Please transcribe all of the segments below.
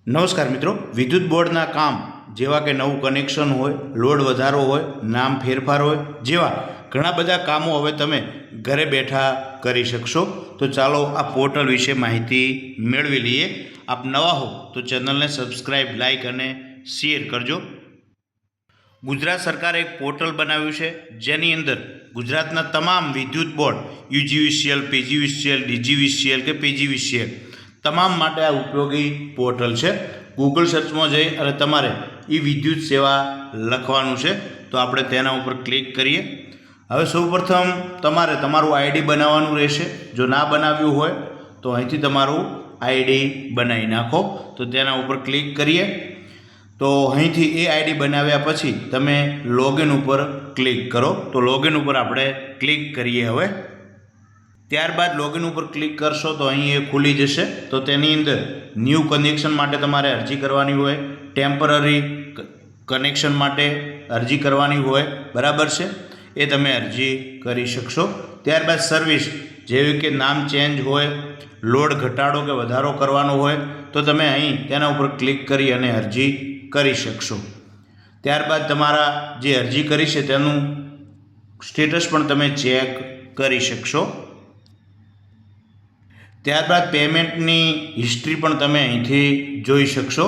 નમસ્કાર મિત્રો, વિદ્યુત બોર્ડના કામ જેવા કે નવું કનેક્શન હોય, લોડ વધારો હોય, નામ ફેરફાર હોય જેવા ઘણા બધા કામો હવે તમે ઘરે બેઠા કરી શકશો। તો ચાલો આ પોર્ટલ વિશે માહિતી મેળવી લઈએ। આપ નવા હો તો ચેનલને સબસ્ક્રાઈબ, લાઇક અને શેર કરજો। ગુજરાત સરકારે એક પોર્ટલ બનાવ્યું છે જેની અંદર ગુજરાતના તમામ વિદ્યુત બોર્ડ યુજીવીસીએલ, પીજીવીસીએલ, ડીજીવીસીએલ કે પીજીવીસીએલ તમામ માટે આ ઉપયોગી પોર્ટલ છે। ગૂગલ સર્ચમાં જઈ અને તમારે વિદ્યુત સેવા લખવાનું છે, તો આપણે તેના ઉપર ક્લિક કરીએ। હવે સૌપ્રથમ તમારે તમારું આઈડી બનાવવાનું રહેશે। જો ના બનાવ્યું હોય તો અહીંથી તમારું આઈડી બનાવી નાખો, તો તેના ઉપર ક્લિક કરીએ। તો અહીંથી એ આઈડી બનાવ્યા પછી તમે લોગિન ઉપર ક્લિક કરો, તો લોગિન ઉપર આપણે ક્લિક કરીએ। હવે ત્યારબાદ લોગિન ઉપર ક્લિક કરશો તો અહીં એ ખુલી જશે। તો તેની અંદર ન્યૂ કનેક્શન માટે તમારે અરજી કરવાની હોય, ટેમ્પરરી કનેક્શન માટે અરજી કરવાની હોય, બરાબર છે, એ તમે અરજી કરી શકશો। ત્યારબાદ સર્વિસ જેવી કે નામ ચેન્જ હોય, લોડ ઘટાડો કે વધારો કરવાનો હોય તો તમે અહીં તેના ઉપર ક્લિક કરી અને અરજી કરી શકશો। ત્યારબાદ તમારા જે અરજી કરી છે તેનું સ્ટેટસ પણ તમે ચેક કરી શકશો। ત્યારબાદ પેમેન્ટની હિસ્ટ્રી પણ તમે અહીંથી જોઈ શકશો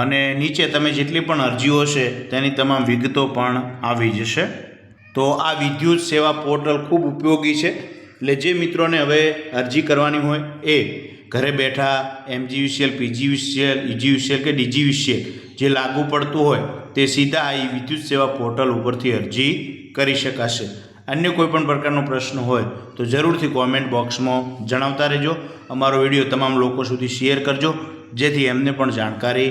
અને નીચે તમે જેટલી પણ અરજીઓ છે તેની તમામ વિગતો પણ આવી જશે। તો આ વિદ્યુત સેવા પોર્ટલ ખૂબ ઉપયોગી છે, એટલે જે મિત્રોને હવે અરજી કરવાની હોય એ ઘરે બેઠા એમજીવીસીએલ, પીજીવીસીએલ, ઈજીવીસીએલ કે ડીજીવીસીએલ જે લાગુ પડતું હોય તે સીધા આ વિદ્યુત સેવા પોર્ટલ ઉપરથી અરજી કરી શકાશે। અન્ય કોઈપણ પ્રકારનો પ્રશ્ન હોય તો જરૂરથી કોમેન્ટ બોક્સમાં જણાવતા રહેજો। અમારો વિડીયો તમામ લોકો સુધી શેર કરજો જેથી એમને પણ જાણકારી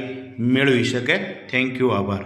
મેળવી શકે। થેન્ક યુ, આભાર।